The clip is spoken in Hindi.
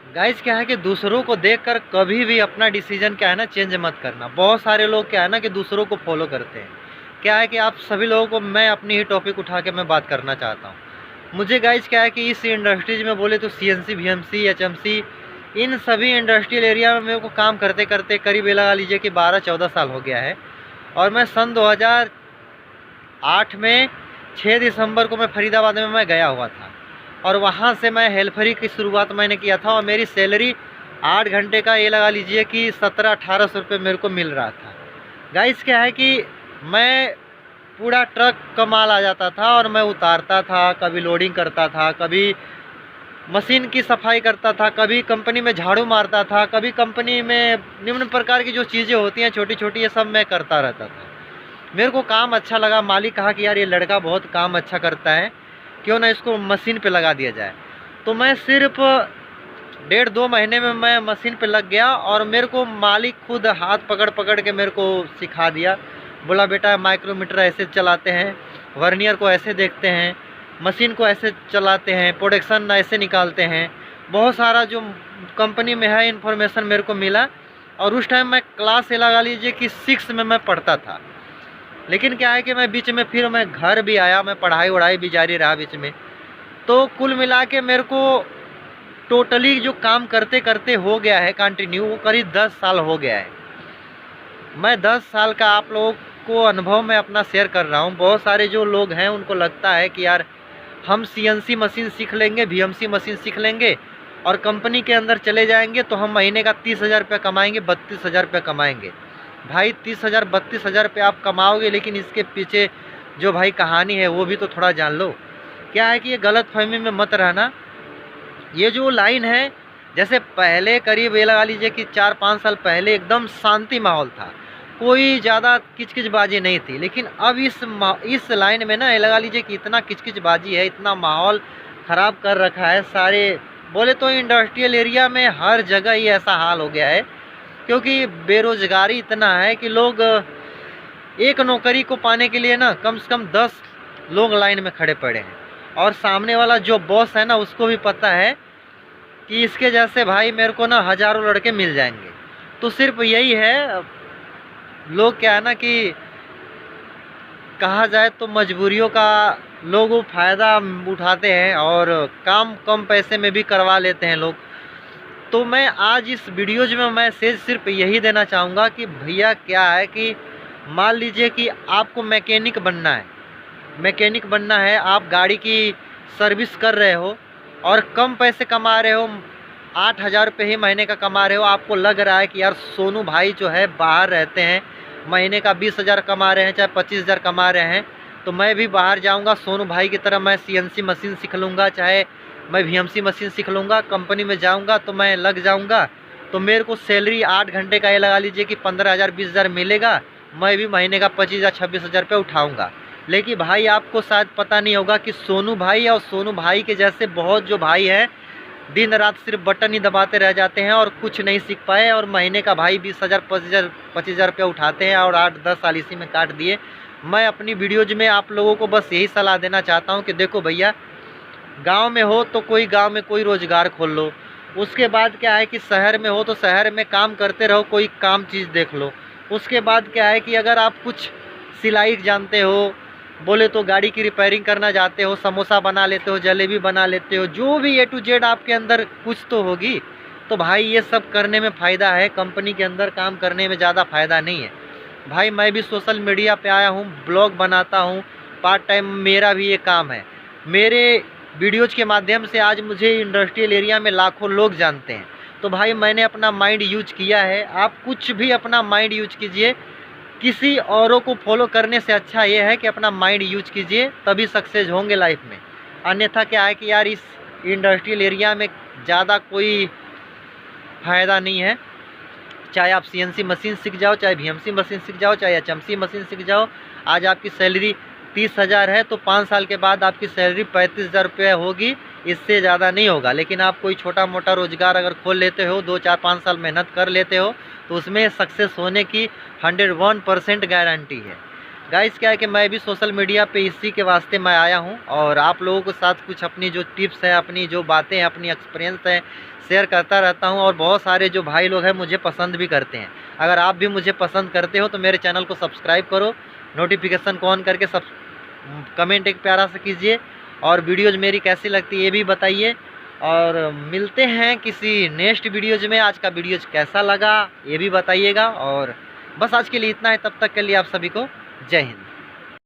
गाइस क्या है कि दूसरों को देखकर कभी भी अपना डिसीजन क्या है ना चेंज मत करना। बहुत सारे लोग क्या है ना कि दूसरों को फॉलो करते हैं। क्या है कि आप सभी लोगों को मैं अपनी ही टॉपिक उठा के मैं बात करना चाहता हूँ। मुझे गाइस क्या है कि इस इंडस्ट्रीज में बोले तो सीएनसी बीएमसी एचएमसी इन सभी इंडस्ट्रियल एरिया में मेरे को काम करते करते करीब ये लगा लीजिए कि 12-14 साल हो गया है। और मैं सन 2008 में 6 दिसंबर को मैं फरीदाबाद में मैं गया हुआ था। और वहाँ से मैं हेल्परी की शुरुआत मैंने किया था और मेरी सैलरी 8 घंटे का ये लगा लीजिए कि 1700-1800 रुपये मेरे को मिल रहा था। गाइस क्या है कि मैं पूरा ट्रक का माल आ जाता था और मैं उतारता था, कभी लोडिंग करता था, कभी मशीन की सफाई करता था, कभी कंपनी में झाड़ू मारता था, कभी कंपनी में निम्न प्रकार की जो चीज़ें होती हैं छोटी छोटी ये सब मैं करता रहता था। मेरे को काम अच्छा लगा। मालिक कहा कि यार ये लड़का बहुत काम अच्छा करता है, क्यों ना इसको मशीन पे लगा दिया जाए। तो मैं सिर्फ 1.5-2 महीने में मैं मशीन पे लग गया और मेरे को मालिक खुद हाथ पकड़ पकड़ के मेरे को सिखा दिया। बोला बेटा माइक्रोमीटर ऐसे चलाते हैं, वर्नियर को ऐसे देखते हैं, मशीन को ऐसे चलाते हैं, प्रोडक्शन ऐसे निकालते हैं। बहुत सारा जो कंपनी में है इन्फॉर्मेशन मेरे को मिला। और उस टाइम मैं क्लास ये लगा लीजिए कि 6 में मैं पढ़ता था। लेकिन क्या है कि मैं बीच में फिर मैं घर भी आया, मैं पढ़ाई वढ़ाई भी जारी रहा बीच में। तो कुल मिला के मेरे को टोटली जो काम करते करते हो गया है कंटिन्यू वो करीब 10 साल हो गया है। मैं 10 साल का आप लोगों को अनुभव मैं अपना शेयर कर रहा हूँ। बहुत सारे जो लोग हैं उनको लगता है कि यार हम सीएनसी मशीन सीख लेंगे, बीएमसी मशीन सीख लेंगे और कंपनी के अंदर चले जाएंगे तो हम महीने का 30,000 रुपये कमाएंगे, 32,000 रुपये कमाएंगे। भाई 30,000 32,000 रुपये आप कमाओगे, लेकिन इसके पीछे जो भाई कहानी है वो भी तो थोड़ा जान लो। क्या है कि ये गलतफहमी में मत रहना। ये जो लाइन है, जैसे पहले करीब ये लगा लीजिए कि 4-5 साल पहले एकदम शांति माहौल था, कोई ज़्यादा किचकिचबाजी नहीं थी। लेकिन अब इस लाइन में ना ये लगा लीजिए कि इतना किचकिचबाजी है, इतना माहौल ख़राब कर रखा है। सारे बोले तो इंडस्ट्रियल एरिया में हर जगह ही ऐसा हाल हो गया है, क्योंकि बेरोज़गारी इतना है कि लोग एक नौकरी को पाने के लिए ना कम से कम 10 लोग लाइन में खड़े पड़े हैं। और सामने वाला जो बॉस है ना उसको भी पता है कि इसके जैसे भाई मेरे को ना हज़ारों लड़के मिल जाएंगे। तो सिर्फ यही है, लोग क्या है ना कि कहा जाए तो मजबूरियों का लोग फ़ायदा उठाते हैं और काम कम पैसे में भी करवा लेते हैं लोग। तो मैं आज इस वीडियोज में मैसेज सिर्फ यही देना चाहूँगा कि भैया क्या है कि मान लीजिए कि आपको मैकेनिक बनना है, आप गाड़ी की सर्विस कर रहे हो और कम पैसे कमा रहे हो, 8,000 रुपये ही महीने का कमा रहे हो। आपको लग रहा है कि यार सोनू भाई जो है बाहर रहते हैं, महीने का 20,000 कमा रहे हैं, चाहे 25,000 कमा रहे हैं, तो मैं भी बाहर जाऊंगा सोनू भाई की तरह मैं सीएनसी मशीन सीख लूँगा, चाहे मैं बीएमसी मशीन सीख लूँगा, कंपनी में जाऊँगा तो मैं लग जाऊँगा, तो मेरे को सैलरी 8 घंटे का ये लगा लीजिए कि 15,000 20,000 मिलेगा, मैं भी महीने का 25,000 26,000 रुपये उठाऊँगा। लेकिन भाई आपको शायद पता नहीं होगा कि सोनू भाई और सोनू भाई के जैसे बहुत जो भाई हैं दिन रात सिर्फ बटन ही दबाते रह जाते हैं और कुछ नहीं सीख पाए, और महीने का भाई 20,000 25,000 रुपये उठाते हैं और 8-10 साल इसी में काट दिए। मैं अपनी वीडियोज में आप लोगों को बस यही सलाह देना चाहता हूँ कि देखो भैया, गांव में हो तो गांव में कोई रोज़गार खोल लो। उसके बाद क्या है कि शहर में हो तो शहर में काम करते रहो, कोई काम चीज़ देख लो। उसके बाद क्या है कि अगर आप कुछ सिलाई जानते हो, बोले तो गाड़ी की रिपेयरिंग करना जाते हो, समोसा बना लेते हो, जलेबी बना लेते हो, जो भी A to Z आपके अंदर कुछ तो होगी, तो भाई ये सब करने में फ़ायदा है। कंपनी के अंदर काम करने में ज़्यादा फ़ायदा नहीं है। भाई मैं भी सोशल मीडिया पे आया हूँ, ब्लॉग बनाता हूँ, पार्ट टाइम मेरा भी ये काम है। मेरे वीडियोज़ के माध्यम से आज मुझे इंडस्ट्रियल एरिया में लाखों लोग जानते हैं। तो भाई मैंने अपना माइंड यूज किया है, आप कुछ भी अपना माइंड यूज कीजिए। किसी औरों को फॉलो करने से अच्छा ये है कि अपना माइंड यूज कीजिए, तभी सक्सेस होंगे लाइफ में। अन्यथा क्या है कि यार इस इंडस्ट्रियल एरिया में ज़्यादा कोई फ़ायदा नहीं है। चाहे आप सीएनसी मशीन सीख जाओ, चाहे बीएमसी मशीन सीख जाओ, चाहे एचएमसी मशीन सीख जाओ, आज आपकी सैलरी 30,000 है तो 5 साल के बाद आपकी सैलरी 35,000 रुपये होगी, इससे ज़्यादा नहीं होगा। लेकिन आप कोई छोटा मोटा रोज़गार अगर खोल लेते हो, 2-4-5 साल मेहनत कर लेते हो, तो उसमें सक्सेस होने की 101% गारंटी है। गाइस क्या है कि मैं भी सोशल मीडिया पे इसी के वास्ते मैं आया हूँ और आप लोगों के साथ कुछ अपनी जो टिप्स है, अपनी जो बातें हैं, अपनी एक्सपीरियंस है, शेयर करता रहता हूँ। और बहुत सारे जो भाई लोग हैं मुझे पसंद भी करते हैं। अगर आप भी मुझे पसंद करते हो तो मेरे चैनल को सब्सक्राइब करो, नोटिफिकेशन को ऑन करके सब कमेंट एक प्यारा सा कीजिए और वीडियोज़ मेरी कैसी लगती है ये भी बताइए। और मिलते हैं किसी नेक्स्ट वीडियोज़ में। आज का वीडियोज़ कैसा लगा ये भी बताइएगा। और बस आज के लिए इतना है, तब तक के लिए आप सभी को जय हिंद।